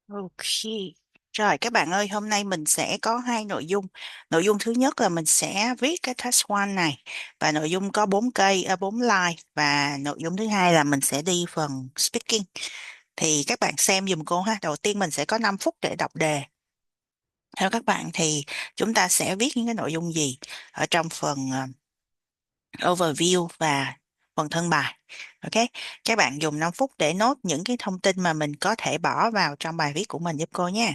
Ok. Rồi các bạn ơi, hôm nay mình sẽ có hai nội dung. Nội dung thứ nhất là mình sẽ viết cái task one này và nội dung có 4 cây, 4 line, và nội dung thứ hai là mình sẽ đi phần speaking. Thì các bạn xem giùm cô ha. Đầu tiên mình sẽ có 5 phút để đọc đề. Theo các bạn thì chúng ta sẽ viết những cái nội dung gì ở trong phần overview và phần thân bài. Ok. Các bạn dùng 5 phút để nốt những cái thông tin mà mình có thể bỏ vào trong bài viết của mình giúp cô nha.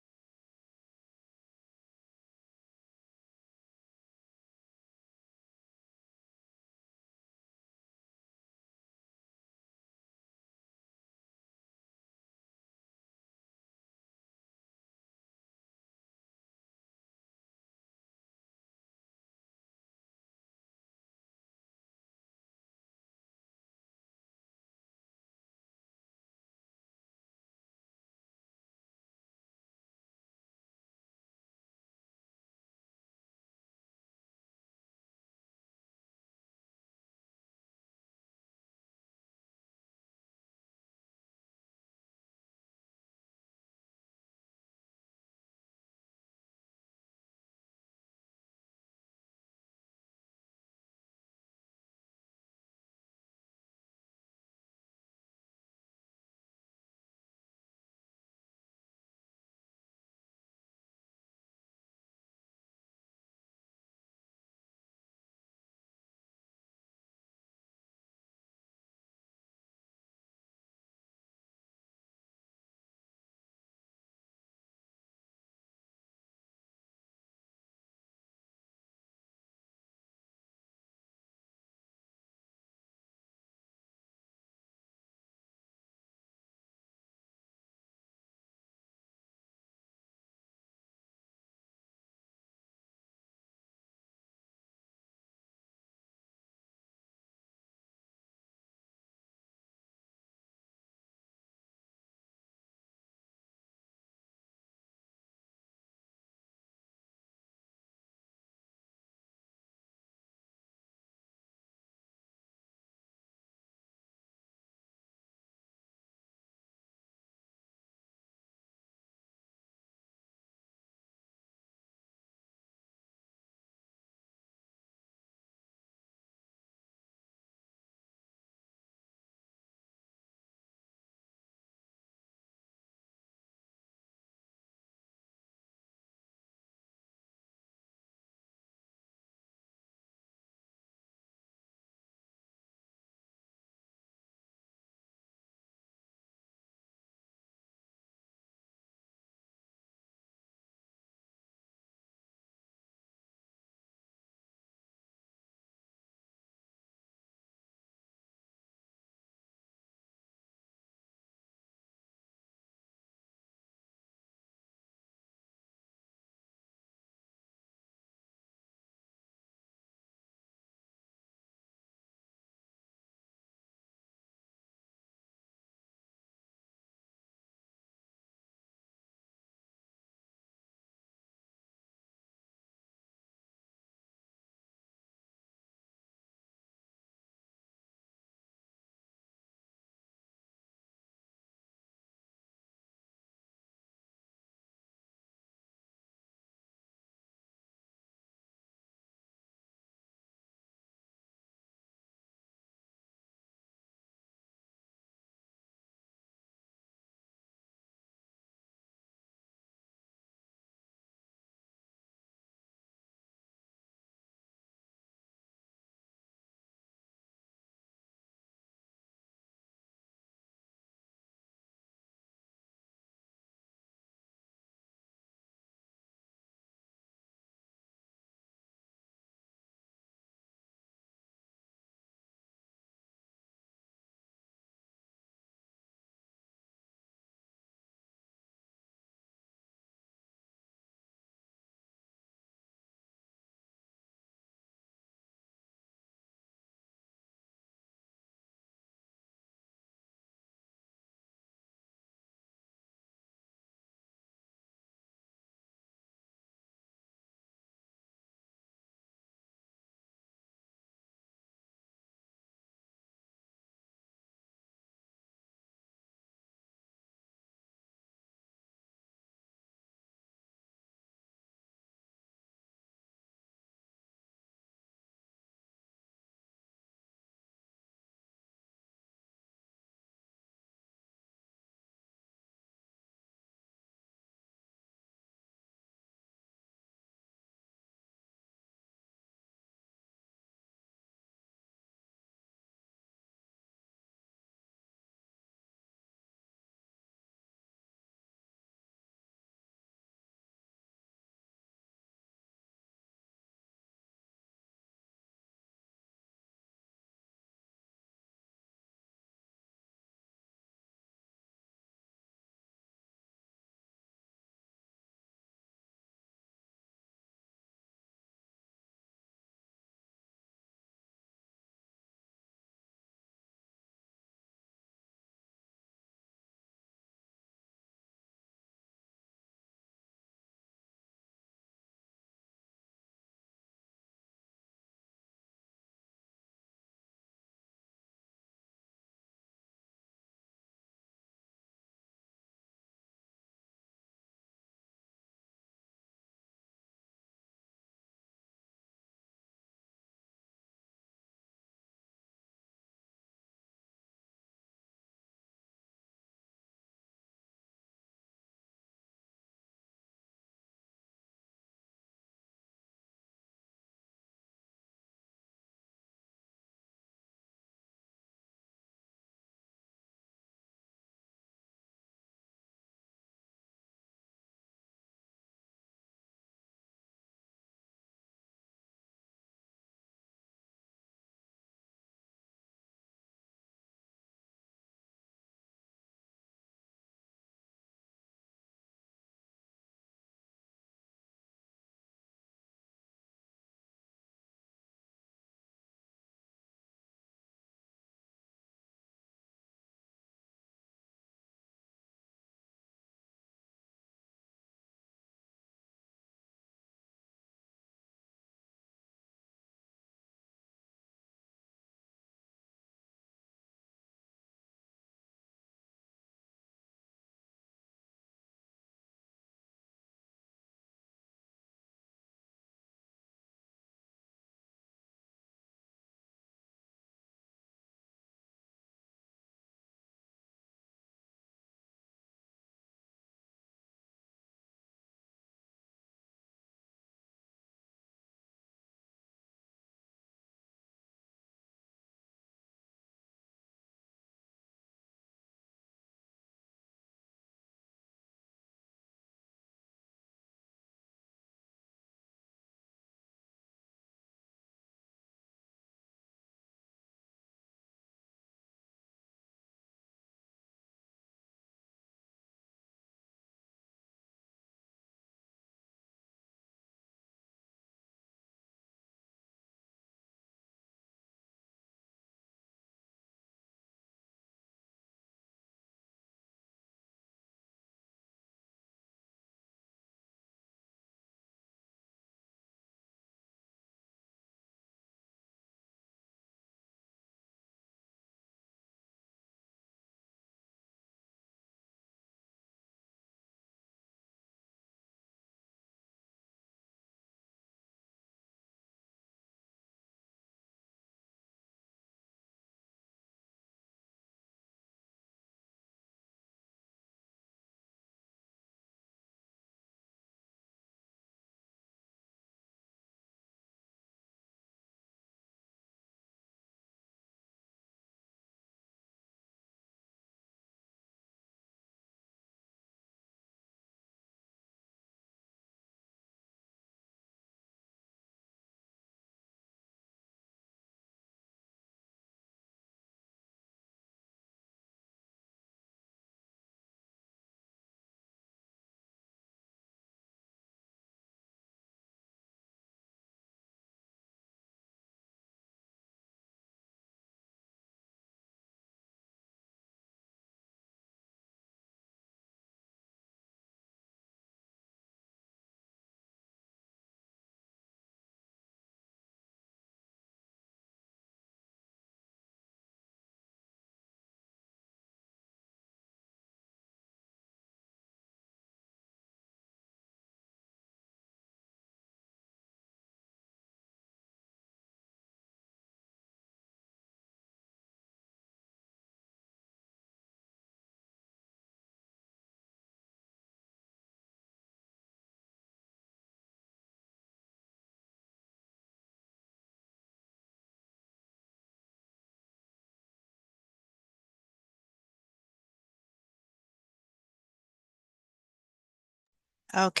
Ok.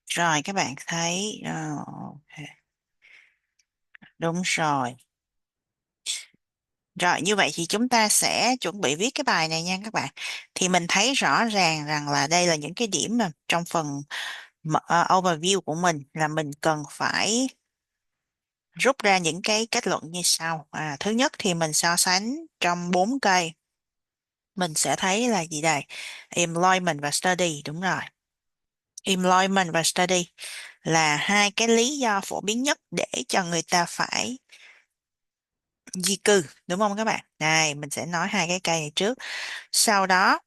Rồi các bạn thấy ok. Đúng rồi. Rồi như vậy thì chúng ta sẽ chuẩn bị viết cái bài này nha các bạn. Thì mình thấy rõ ràng rằng là đây là những cái điểm mà trong phần overview của mình là mình cần phải rút ra những cái kết luận như sau. Thứ nhất thì mình so sánh trong 4 cây, mình sẽ thấy là gì đây? Employment và study, đúng rồi. Employment và study là hai cái lý do phổ biến nhất để cho người ta phải di cư, đúng không các bạn? Đây, mình sẽ nói hai cái cây này trước. Sau đó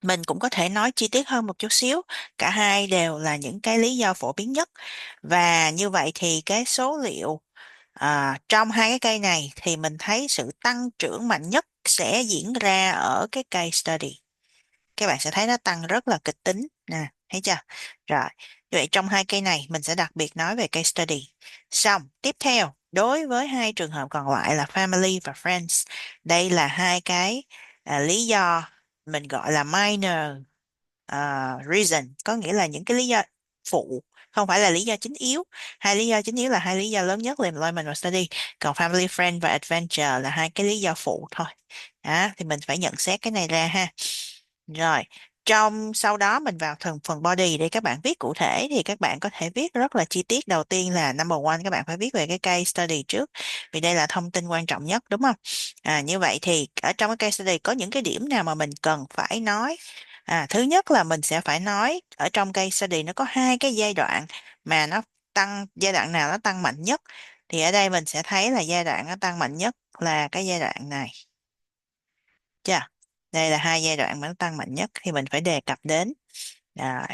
mình cũng có thể nói chi tiết hơn một chút xíu. Cả hai đều là những cái lý do phổ biến nhất. Và như vậy thì cái số liệu trong hai cái cây này thì mình thấy sự tăng trưởng mạnh nhất sẽ diễn ra ở cái cây study. Các bạn sẽ thấy nó tăng rất là kịch tính nè, thấy chưa? Rồi, vậy trong hai cây này mình sẽ đặc biệt nói về case study. Xong, tiếp theo, đối với hai trường hợp còn lại là family và friends, đây là hai cái lý do mình gọi là minor reason, có nghĩa là những cái lý do phụ, không phải là lý do chính yếu. Hai lý do chính yếu là hai lý do lớn nhất là employment và study, còn family, friend và adventure là hai cái lý do phụ thôi. Đó, thì mình phải nhận xét cái này ra ha. Rồi, sau đó mình vào phần body để các bạn viết cụ thể, thì các bạn có thể viết rất là chi tiết. Đầu tiên là number one, các bạn phải viết về cái case study trước, vì đây là thông tin quan trọng nhất, đúng không? Như vậy thì ở trong cái case study có những cái điểm nào mà mình cần phải nói? Thứ nhất là mình sẽ phải nói ở trong case study nó có hai cái giai đoạn mà nó tăng, giai đoạn nào nó tăng mạnh nhất. Thì ở đây mình sẽ thấy là giai đoạn nó tăng mạnh nhất là cái giai đoạn này. Chưa? Đây là hai giai đoạn mà nó tăng mạnh nhất thì mình phải đề cập đến. Rồi.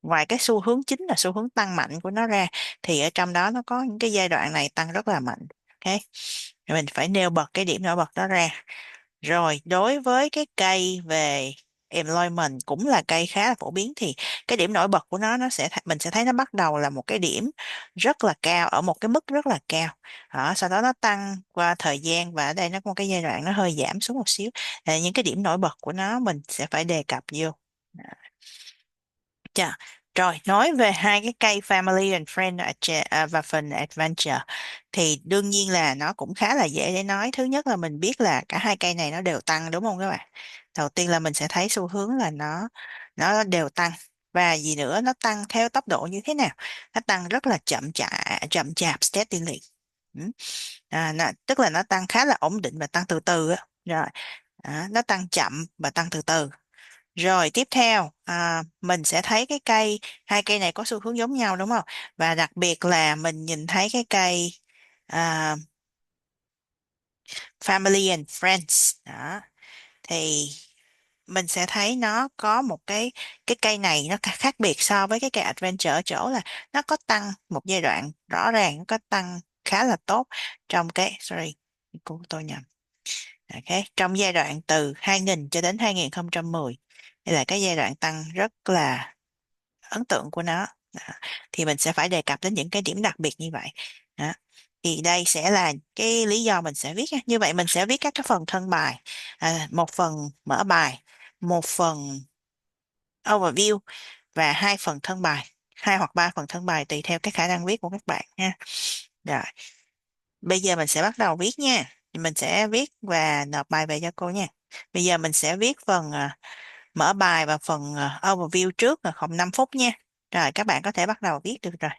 Ngoài cái xu hướng chính là xu hướng tăng mạnh của nó ra, thì ở trong đó nó có những cái giai đoạn này tăng rất là mạnh. Ok. Rồi mình phải nêu bật cái điểm nổi bật đó ra. Rồi, đối với cái cây về employment cũng là cây khá là phổ biến, thì cái điểm nổi bật của nó sẽ mình sẽ thấy nó bắt đầu là một cái điểm rất là cao, ở một cái mức rất là cao. Đó, sau đó nó tăng qua thời gian, và ở đây nó có một cái giai đoạn nó hơi giảm xuống một xíu. Những cái điểm nổi bật của nó mình sẽ phải đề cập vô. Chà. Rồi, nói về hai cái cây Family and Friend và phần Adventure, thì đương nhiên là nó cũng khá là dễ để nói. Thứ nhất là mình biết là cả hai cây này nó đều tăng, đúng không các bạn? Đầu tiên là mình sẽ thấy xu hướng là nó đều tăng. Và gì nữa, nó tăng theo tốc độ như thế nào? Nó tăng rất là chậm chạp, steadily. Ừ. Tức là nó tăng khá là ổn định và tăng từ từ á. Rồi, nó tăng chậm và tăng từ từ. Rồi tiếp theo mình sẽ thấy hai cây này có xu hướng giống nhau, đúng không? Và đặc biệt là mình nhìn thấy cái cây à, Family and Friends đó, thì mình sẽ thấy nó có một cái cây này nó khác biệt so với cái cây Adventure ở chỗ là nó có tăng một giai đoạn rõ ràng, nó có tăng khá là tốt trong cái sorry, của tôi nhầm. Ok, trong giai đoạn từ 2000 cho đến 2010, đây là cái giai đoạn tăng rất là ấn tượng của nó. Đó. Thì mình sẽ phải đề cập đến những cái điểm đặc biệt như vậy. Đó. Thì đây sẽ là cái lý do mình sẽ viết nha. Như vậy mình sẽ viết các cái phần thân bài, một phần mở bài, một phần overview và hai phần thân bài, hai hoặc ba phần thân bài tùy theo cái khả năng viết của các bạn nha. Rồi, bây giờ mình sẽ bắt đầu viết nha. Mình sẽ viết và nộp bài về cho cô nha. Bây giờ mình sẽ viết phần mở bài và phần overview trước là khoảng 5 phút nha. Rồi các bạn có thể bắt đầu viết được rồi.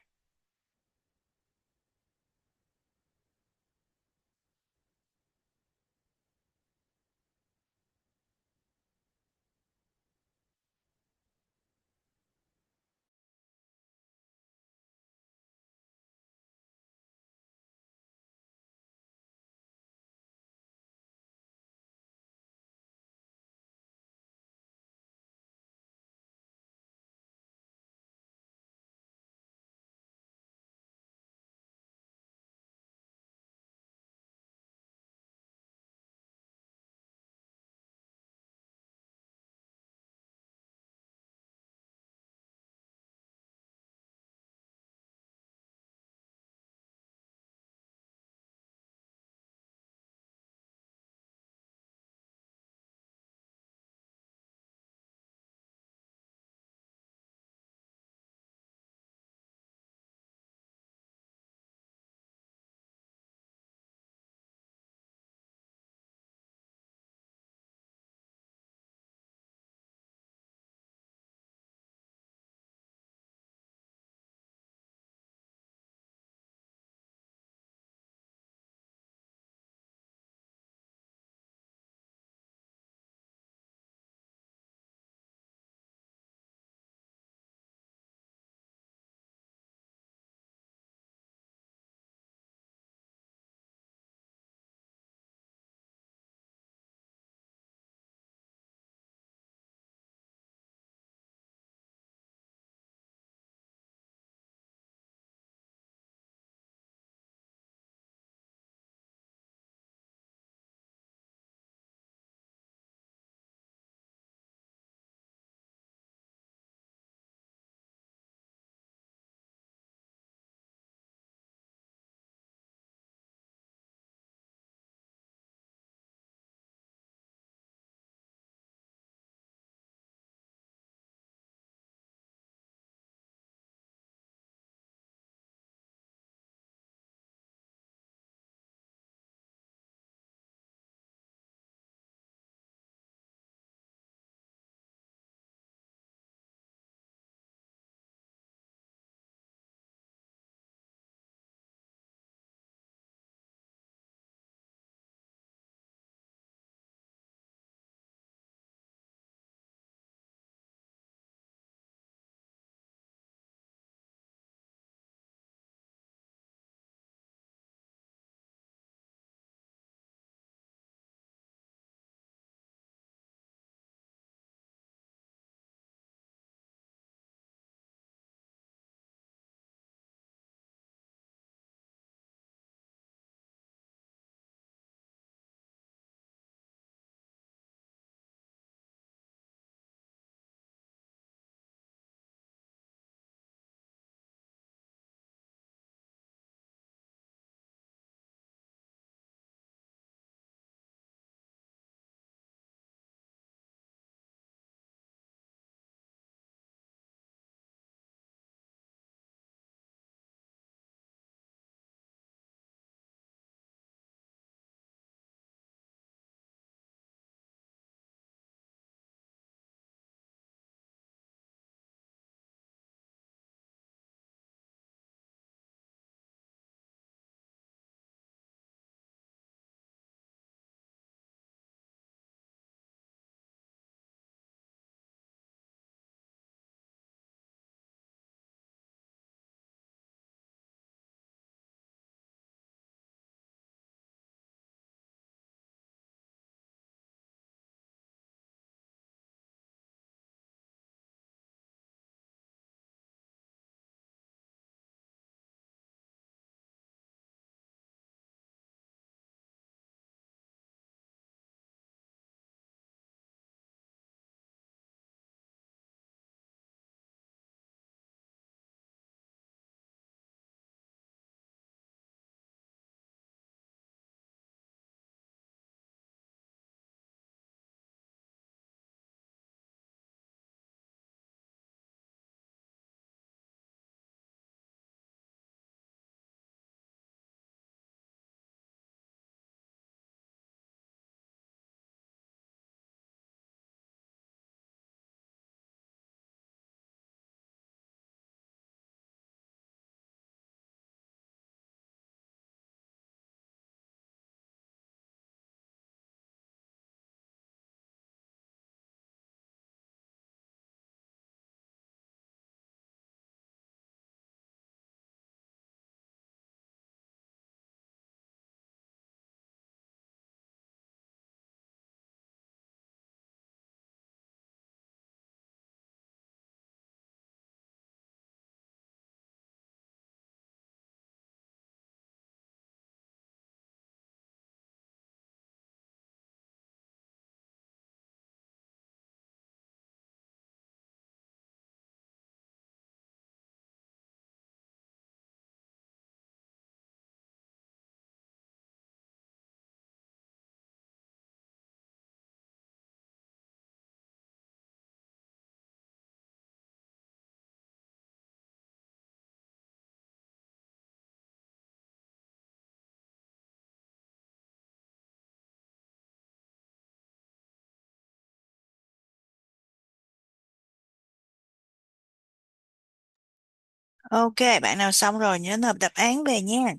Ok, bạn nào xong rồi nhớ nộp đáp án về nha.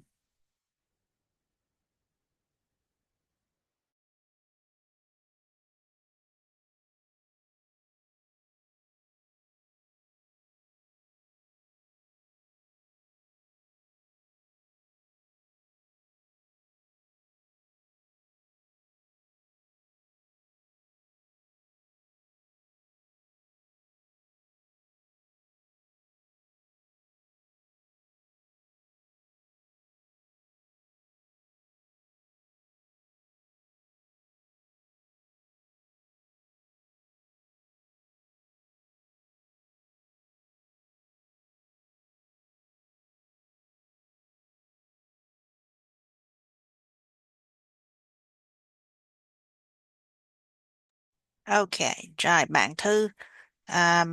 Ok, rồi bạn Thư,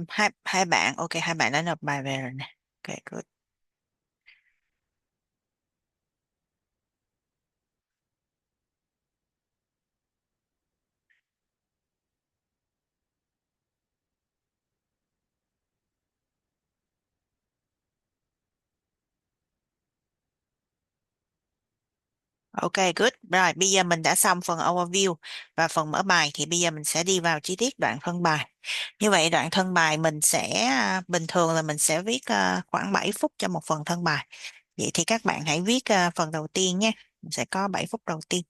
hai hai bạn, ok, hai bạn đã nộp bài về rồi nè. Ok, good. Ok, good. Rồi, bây giờ mình đã xong phần overview và phần mở bài thì bây giờ mình sẽ đi vào chi tiết đoạn phân bài. Như vậy đoạn thân bài mình sẽ bình thường là mình sẽ viết khoảng 7 phút cho một phần thân bài. Vậy thì các bạn hãy viết phần đầu tiên nhé. Mình sẽ có 7 phút đầu tiên.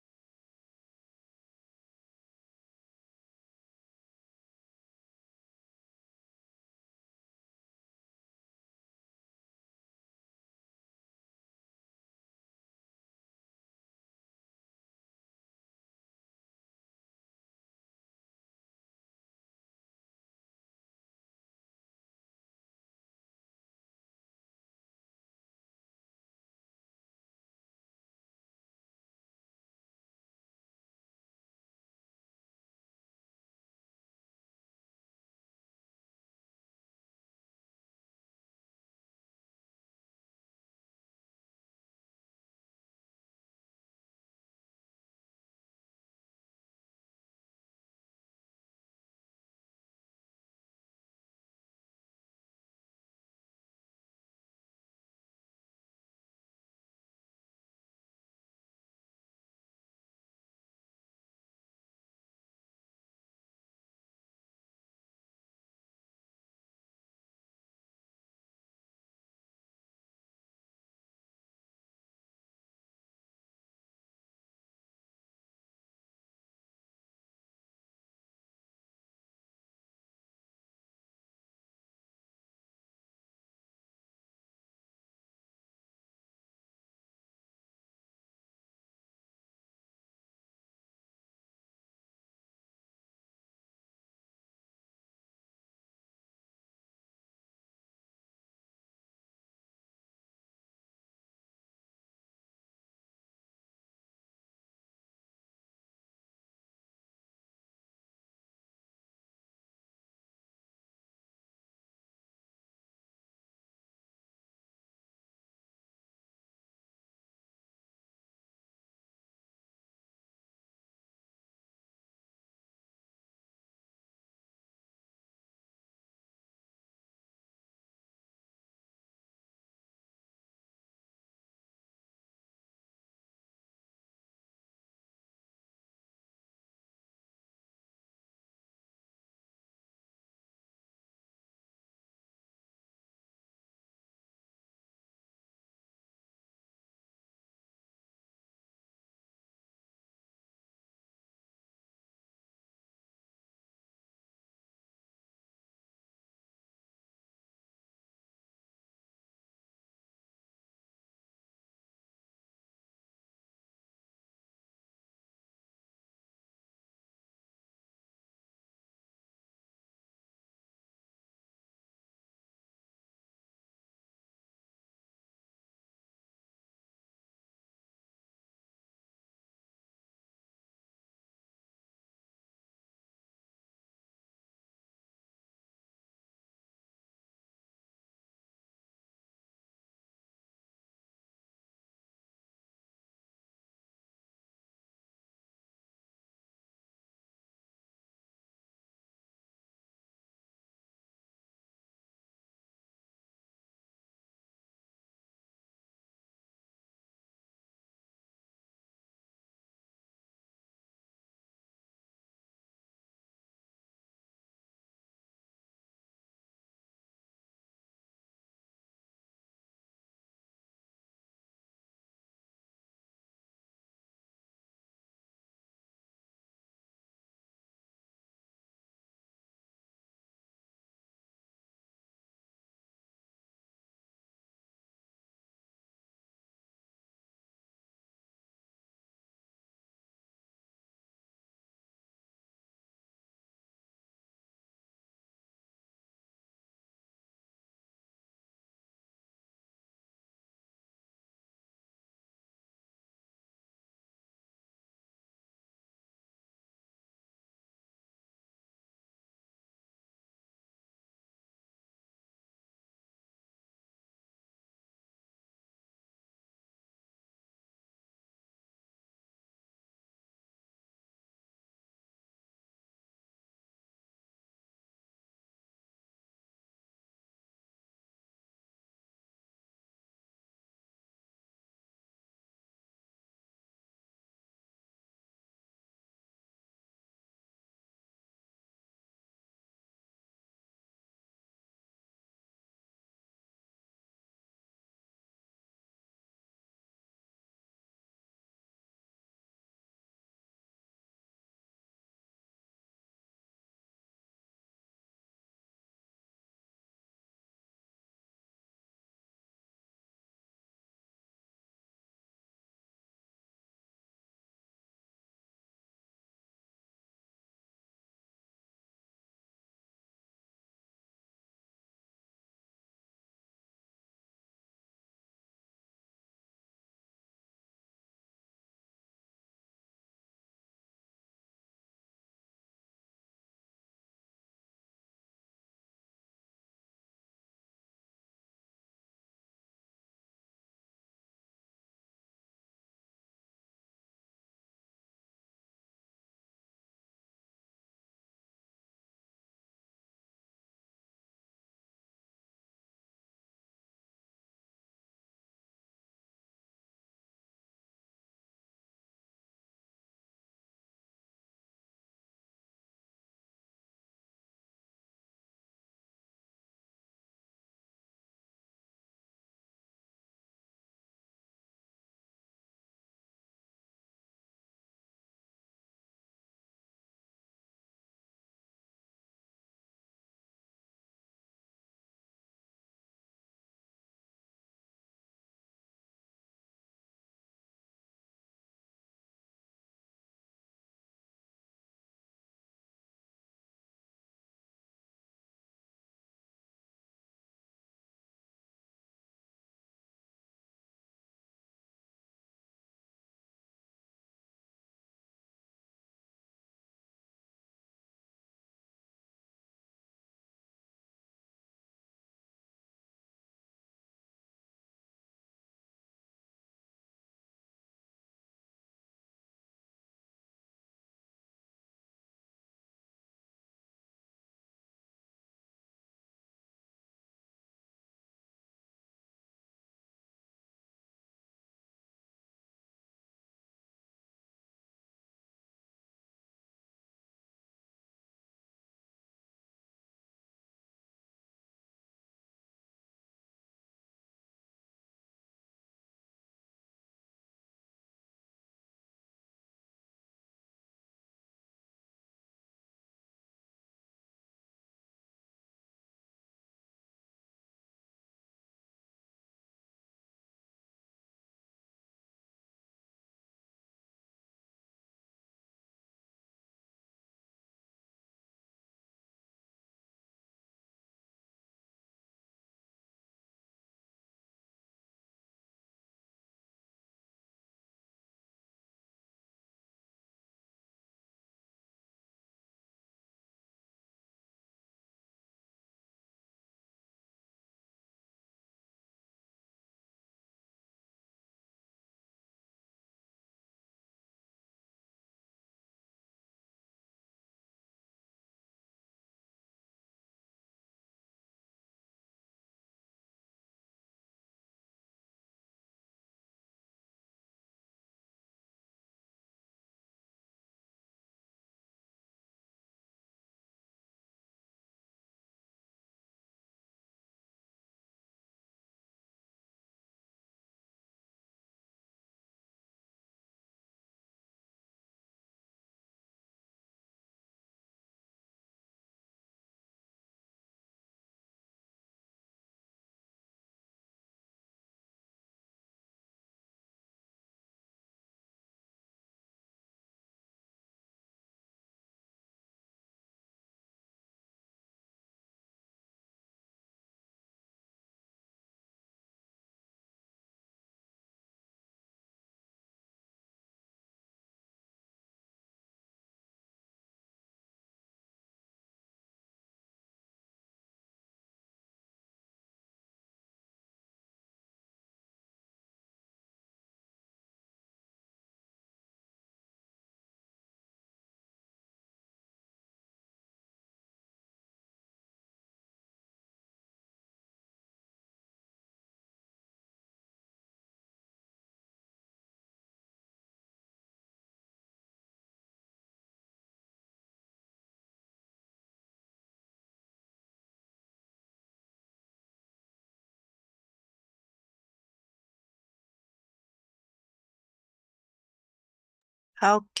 Ok,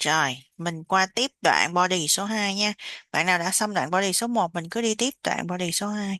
rồi, mình qua tiếp đoạn body số 2 nha. Bạn nào đã xong đoạn body số một, mình cứ đi tiếp đoạn body số 2.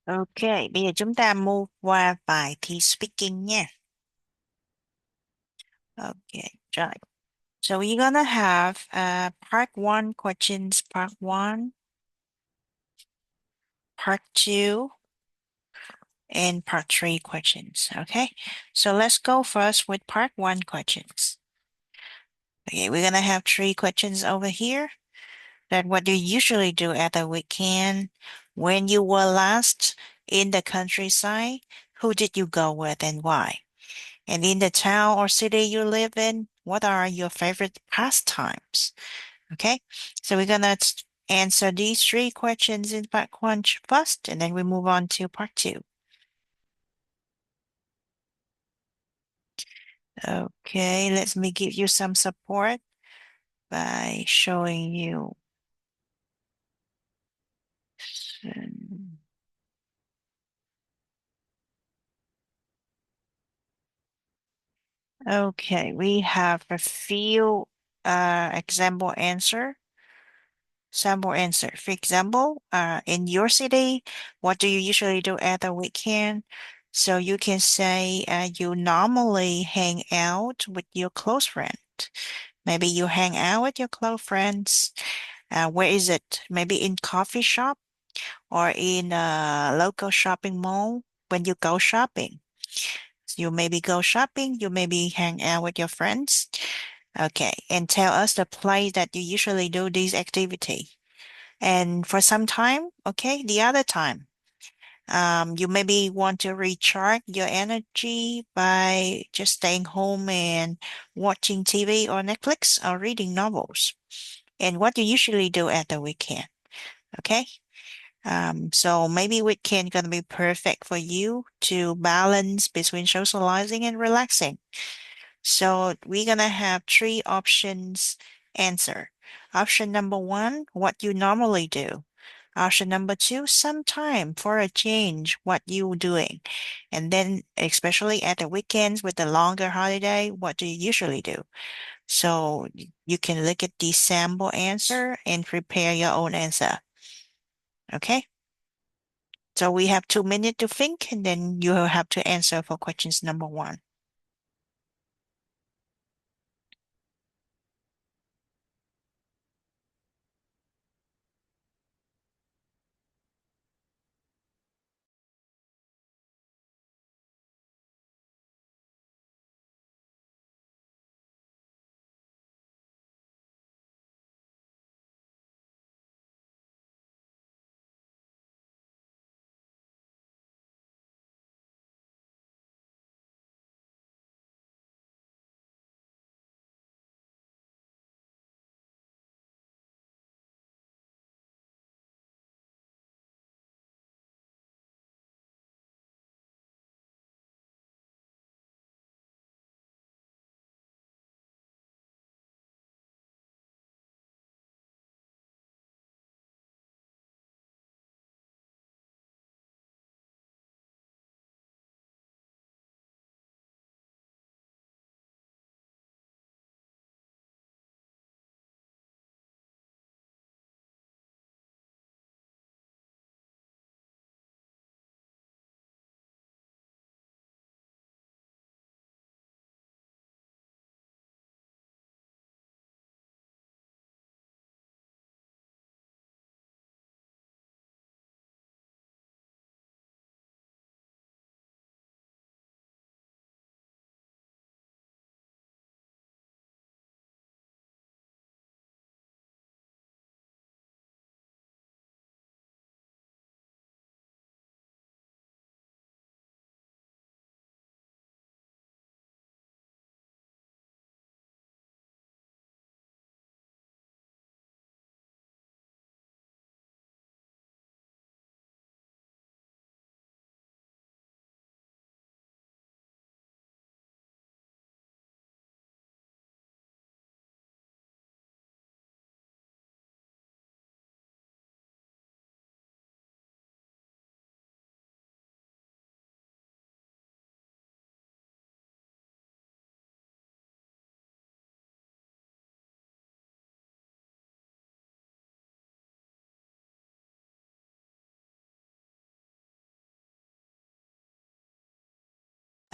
Ok, bây giờ chúng ta move qua bài thi speaking nha. Okay, right. So we're gonna have part one questions, part one, part two, and part three questions. Okay, so let's go first with part one questions. Okay, we're gonna have three questions over here. That what do you usually do at the weekend? When you were last in the countryside? Who did you go with and why? And in the town or city you live in, what are your favorite pastimes? Okay, so we're gonna answer these three questions in part one first, and then we move on to part two. Okay, let me give you some support by showing you. Okay, we have a few example answer. Sample answer. For example, in your city, what do you usually do at the weekend? So you can say you normally hang out with your close friend. Maybe you hang out with your close friends. Where is it? Maybe in coffee shop or in a local shopping mall when you go shopping. You maybe go shopping, you maybe hang out with your friends. Okay, and tell us the place that you usually do this activity. And for some time, okay, the other time, you maybe want to recharge your energy by just staying home and watching TV or Netflix or reading novels. And what do you usually do at the weekend? Okay. So maybe weekend gonna be perfect for you to balance between socializing and relaxing. So we're gonna have three options answer. Option number one, what you normally do. Option number two, sometime for a change, what you doing. And then especially at the weekends with the longer holiday, what do you usually do? So you can look at the sample answer and prepare your own answer. Okay? So we have 2 minutes to think and then you will have to answer for questions number one.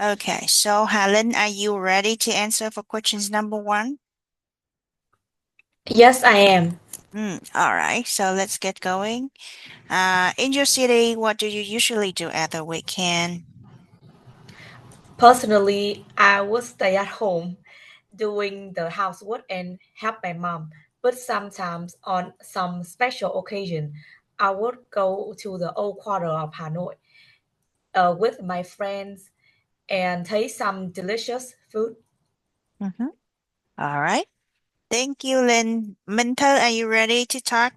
Okay, so Helen, are you ready to answer for questions number one? Yes, I am. All right, so let's get going. In your city, what do you usually do at the weekend? Personally, I would stay at home doing the housework and help my mom. But sometimes, on some special occasion, I would go to the old quarter of Hanoi with my friends and taste some delicious food. Mm-hmm. All right. Thank you, Lynn. Mintel, are you ready to talk?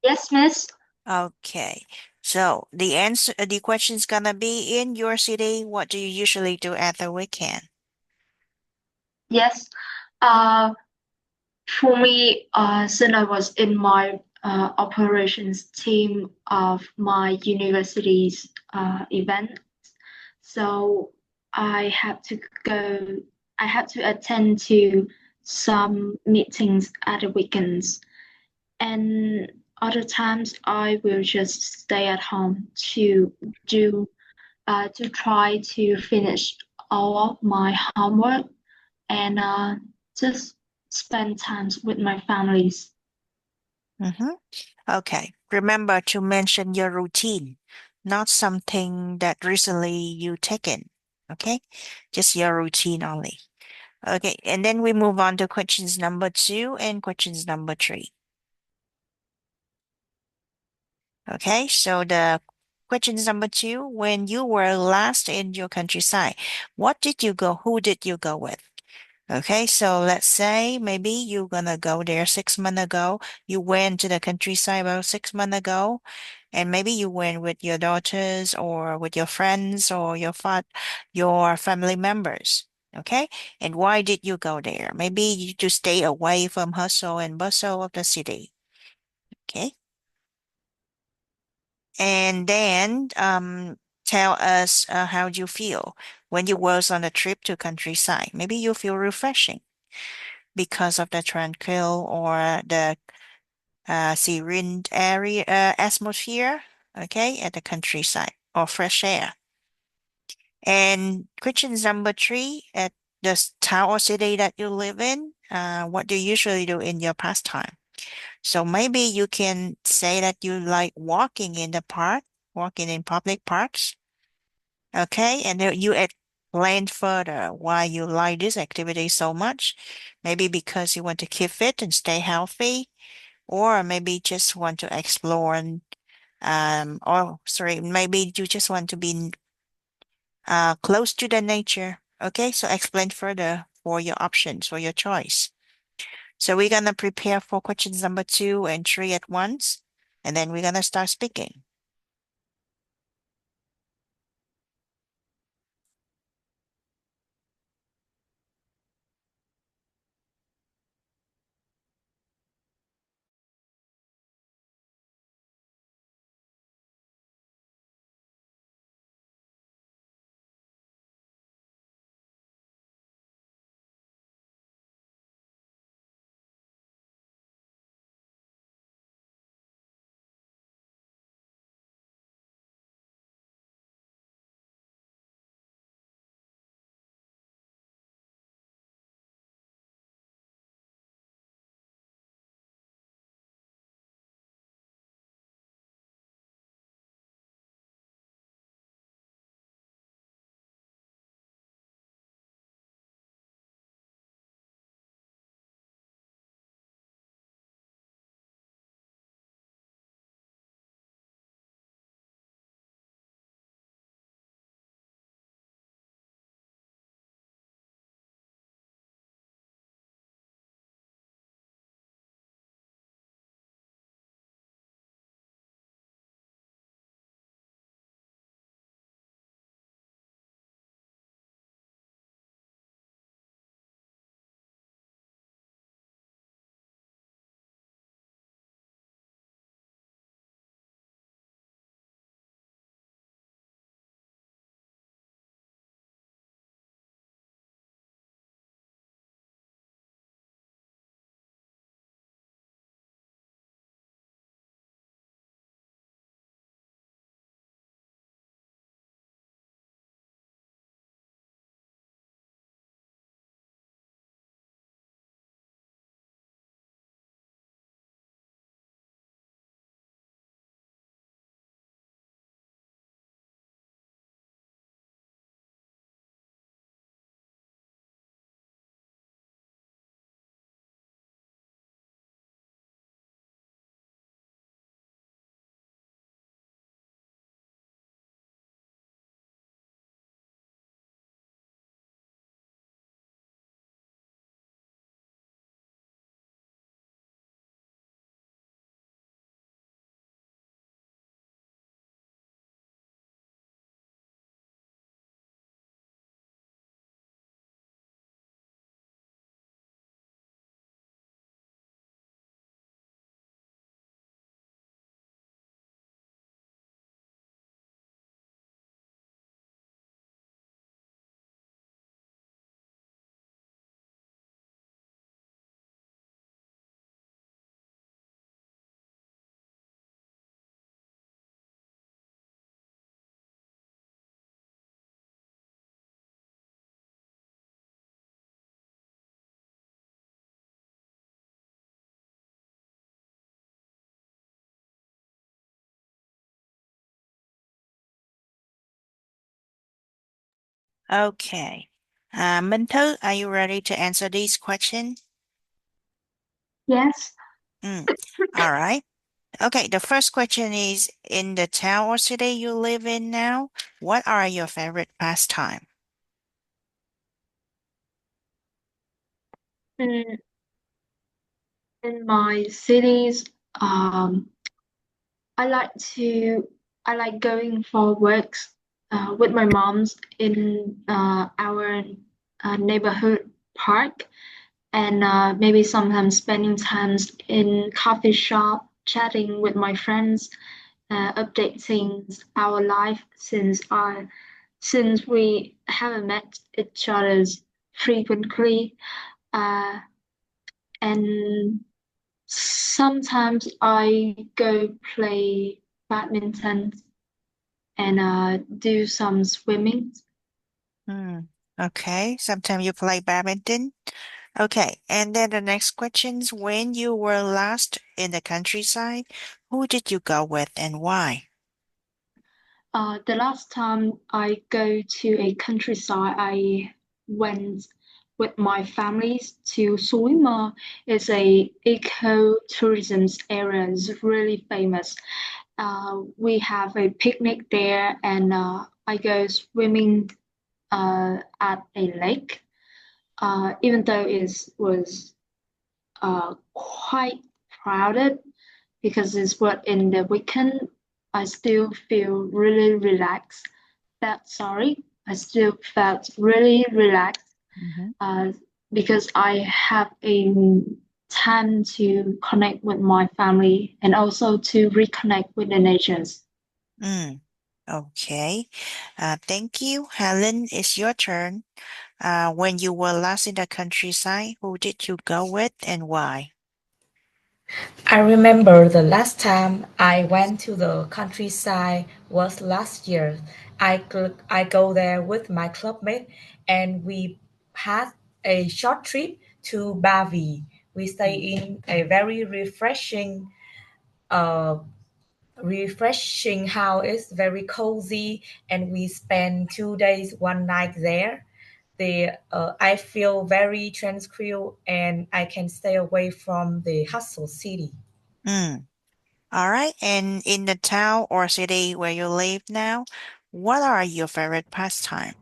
Yes, miss. Okay. So the question's gonna be in your city. What do you usually do at the weekend? Yes. Uh, for me, since I was in my operations team of my university's event, so I had to go, I had to attend to some meetings at the weekends, and other times I will just stay at home do to try to finish all of my homework and just spend times with my families. Mm-hmm. Okay. Remember to mention your routine, not something that recently you taken. Okay? Just your routine only. Okay, and then we move on to questions number two and questions number three. Okay, so the questions number two, when you were last in your countryside, what did you go, who did you go with? Okay, so let's say maybe you're gonna go there 6 months ago. You went to the countryside about 6 months ago, and maybe you went with your daughters or with your friends or your family members. Okay, and why did you go there? Maybe you to stay away from hustle and bustle of the city. Okay, and then tell us how you feel when you was on a trip to countryside. Maybe you feel refreshing because of the tranquil or the serene area atmosphere, okay, at the countryside or fresh air. And question number three, at the town or city that you live in, what do you usually do in your pastime? So maybe you can say that you like walking in the park, walking in public parks, okay, and then you explain further why you like this activity so much. Maybe because you want to keep fit and stay healthy, or maybe just want to explore and or sorry, maybe you just want to be close to the nature. Okay, so explain further for your options for your choice. So we're gonna prepare for questions number two and three at once, and then we're gonna start speaking. Okay. Minh Thư, are you ready to answer these questions? Yes. Mm. All right. Okay, the first question is, in the town or city you live in now, what are your favorite pastime? Mm, in my cities, um, I like to I like going for walks with my moms in our neighborhood park, and maybe sometimes spending times in coffee shop, chatting with my friends, updating our life since we haven't met each other frequently, uh, and sometimes I go play badminton and do some swimming. Hmm. Okay, sometimes you play badminton. Okay, and then the next question is, when you were last in the countryside, who did you go with and why? The last time I go to a countryside, I went with my families to Suima. It's a eco-tourism area. It's really famous. We have a picnic there, and I go swimming at a lake. Even though it was quite crowded because it's what in the weekend, I still feel really relaxed. I still felt really relaxed Mhm. uh, because I have a time to connect with my family and also to reconnect with the natures. Mm. Okay. Thank you. Helen, it's your turn. When you were last in the countryside, who did you go with and why? I remember the last time I went to the countryside was last year. I go there with my clubmate and we had a short trip to Bavi. We stay Mm. in a very uh, refreshing house. It's very cozy and we spend 2 days, 1 night there. I feel very tranquil and I can stay away from the hustle city. Mm. All right. And in the town or city where you live now, what are your favorite pastime?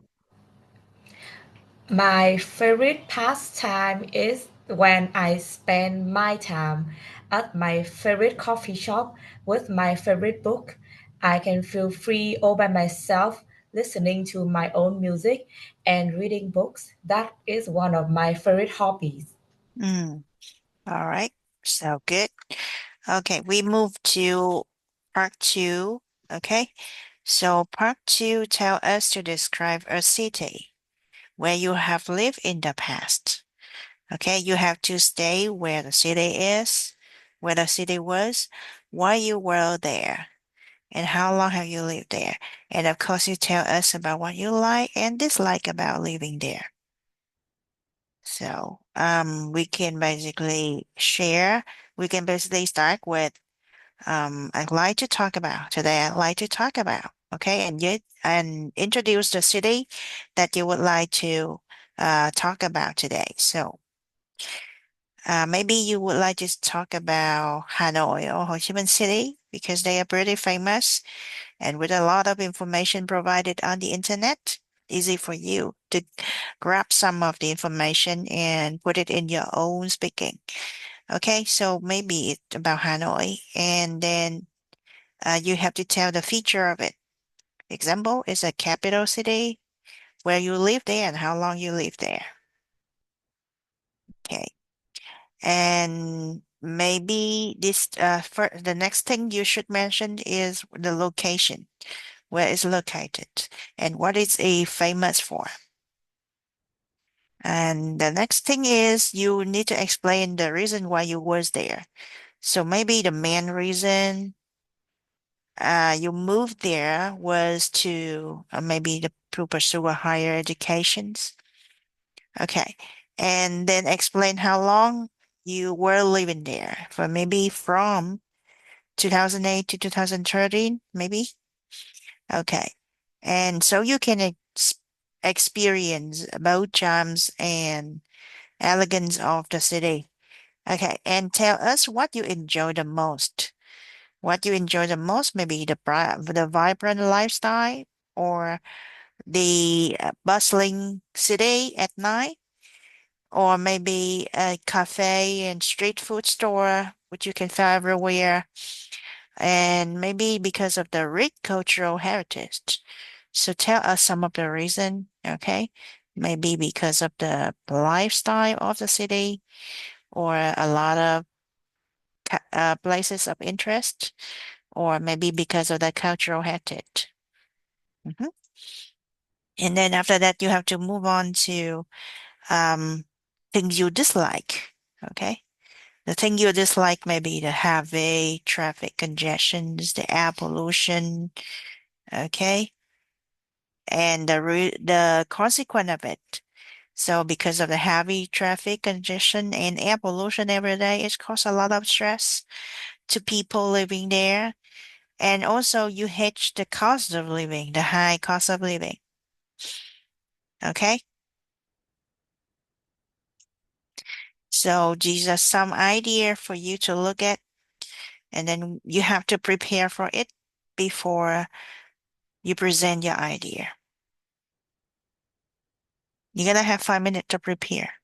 My favorite pastime is when I spend my time at my favorite coffee shop with my favorite book. I can feel free all by myself, listening to my own music and reading books. That is one of my favorite hobbies. Mm. All right. So good. Okay, we move to part two. Okay. So part two tell us to describe a city where you have lived in the past. Okay, you have to stay where the city is, where the city was, why you were there, and how long have you lived there. And of course, you tell us about what you like and dislike about living there. So, we can basically share. We can basically start with, I'd like to talk about, okay, and introduce the city that you would like to talk about today. So, maybe you would like to talk about Hanoi or Ho Chi Minh City because they are pretty famous and with a lot of information provided on the internet. Easy for you to grab some of the information and put it in your own speaking. Okay, so maybe it's about Hanoi, and then you have to tell the feature of it. Example is a capital city, where you live there and how long you live there. Okay. And maybe the next thing you should mention is the location, where it's located, and what it's a famous for. And the next thing is you need to explain the reason why you was there. So maybe the main reason you moved there was to to pursue a higher educations. Okay. And then explain how long you were living there for maybe from 2008 to 2013, maybe. Okay. And so you can experience both charms and elegance of the city. Okay, and tell us what you enjoy the most. What you enjoy the most, maybe the vibrant lifestyle or the bustling city at night, or maybe a cafe and street food store, which you can find everywhere, and maybe because of the rich cultural heritage. So tell us some of the reason, okay? Maybe because of the lifestyle of the city or a lot of places of interest, or maybe because of the cultural heritage. Mhm. And then after that, you have to move on to um, things you dislike, okay? The thing you dislike may be the heavy traffic congestions, the air pollution, okay, and the consequence of it. So because of the heavy traffic congestion and air pollution every day, it causes a lot of stress to people living there. And also you hit the cost of living, the high cost of living. Okay. So these are some idea for you to look at, and then you have to prepare for it before you present your idea. You're gonna have 5 minutes to prepare.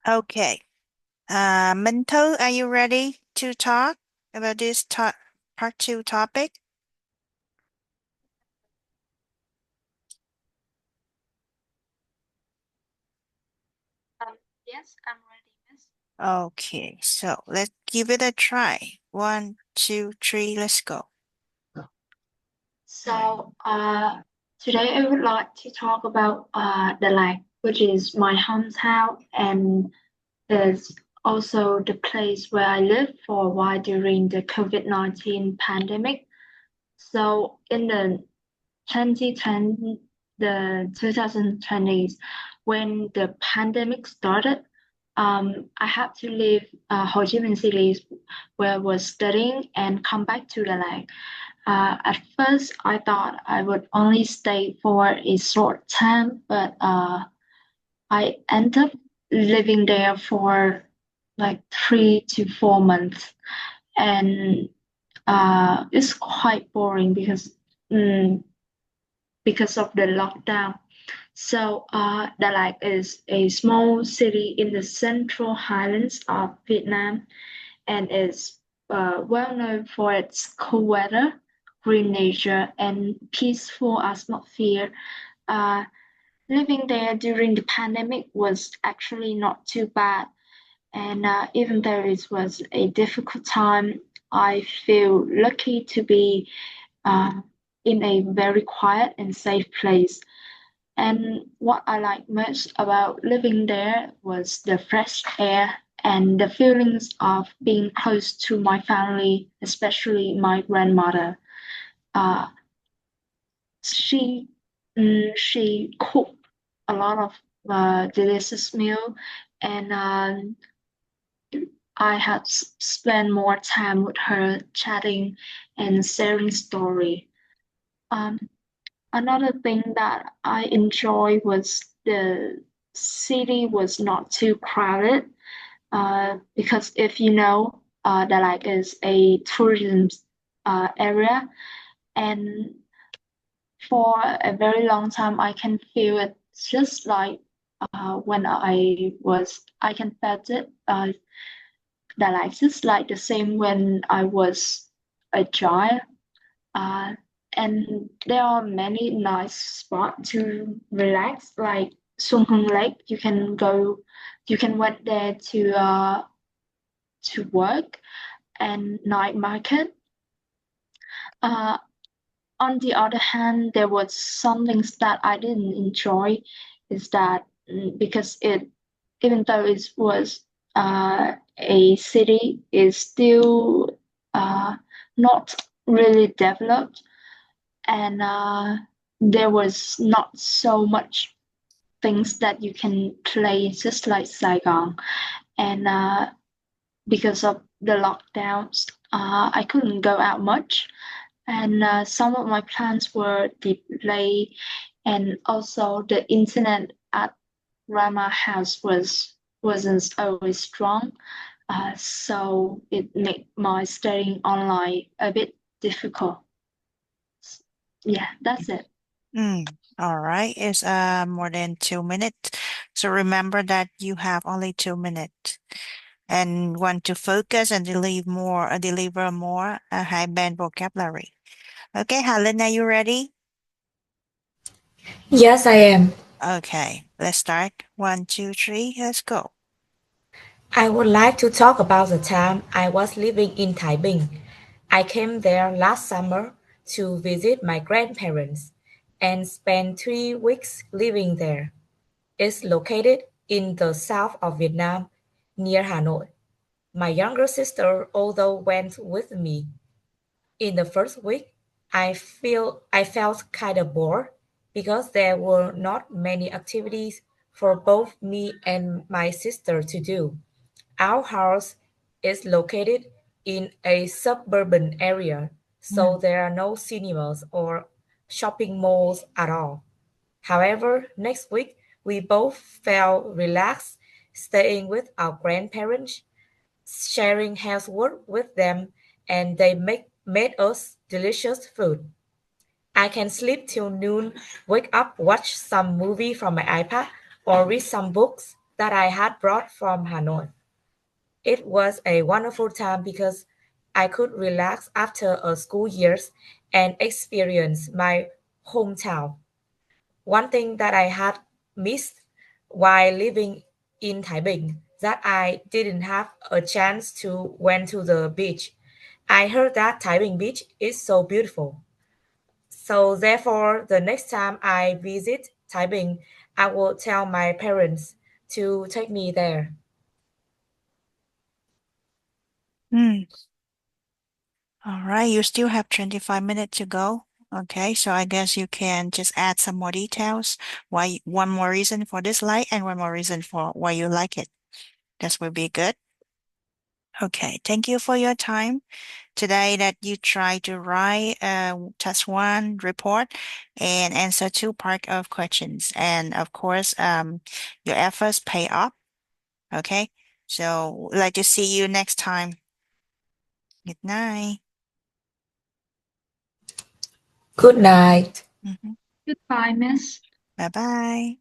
Okay. Minh Thư, are you ready to talk about this part two topic? Yes, I'm ready, Miss. Okay, so let's give it a try. 1, 2, 3, let's go. So, today I would like to talk about the lake, which is my hometown and is also the place where I lived for a while during the COVID-19 pandemic. So, in the 2020, the 2020s, when the pandemic started, I had to leave Ho Chi Minh City, where I was studying, and come back to the lake. At first, I thought I would only stay for a short time, but I ended up living there for like 3 to 4 months, and it's quite boring because of the lockdown. So, Dalat is a small city in the central highlands of Vietnam and is well known for its cool weather, green nature, and peaceful atmosphere. Uh, Living there during the pandemic was actually not too bad. And even though it was a difficult time, I feel lucky to be uh, in a very quiet and safe place. And what I like most about living there was the fresh air and the feelings of being close to my family, especially my grandmother. Uh, she she cooked a lot of delicious meal, and I had spent more time with her, chatting and sharing story. Um, Another thing that I enjoy was the city was not too crowded. Because if you know, Dalat is a tourism area, and for a very long time, I can feel it just like when I can felt it. Dalat just like the same when I was a child. Uh, and there are many nice spots to relax, like Sung Hung Lake. You can went there to work and night market. Uh, on the other hand, there was some things that I didn't enjoy, is that because it even though it was a city, is still not really developed and there was not so much things that you can play just like Saigon. And because of the lockdowns, I couldn't go out much. And some of my plans were delayed, and also the internet at Rama House wasn't always strong. So it made my studying online a bit difficult. Yeah, that's it. All right, it's more than 2 minutes. So remember that you have only 2 minutes and want to focus and deliver more high band vocabulary. Okay, Helen, are you ready? Yes, I am. Okay, let's start. 1, 2, 3, let's go. I would like to talk about the time I was living in Taiping. I came there last summer to visit my grandparents and spent 3 weeks living there. It's located in the south of Vietnam, near Hanoi. My younger sister also went with me. In the first week, I felt kind of bored because there were not many activities for both me and my sister to do. Our house is located in a suburban area, so Mm, there are no cinemas or shopping malls at all. However, next week we both felt relaxed staying with our grandparents, sharing housework with them, and they made us delicious food. I can sleep till noon, wake up, watch some movie from my iPad, or read some books that I had brought from Hanoi. It was a wonderful time because I could relax after a school years and experience my hometown. One thing that I had missed while living in Taiping that I didn't have a chance to went to the beach. I heard that Taiping beach is so beautiful. So therefore, the next time I visit Taiping, I will tell my parents to take me there. Hmm. All right, you still have 25 minutes to go. Okay, so I guess you can just add some more details. Why, one more reason for dislike and one more reason for why you like it. That will be good. Okay, thank you for your time today that you try to write task one report and answer two part of questions. And of course, your efforts pay off. Okay, so like to see you next time. Good night. Good night. Mm-hmm. Goodbye, Miss. Bye bye.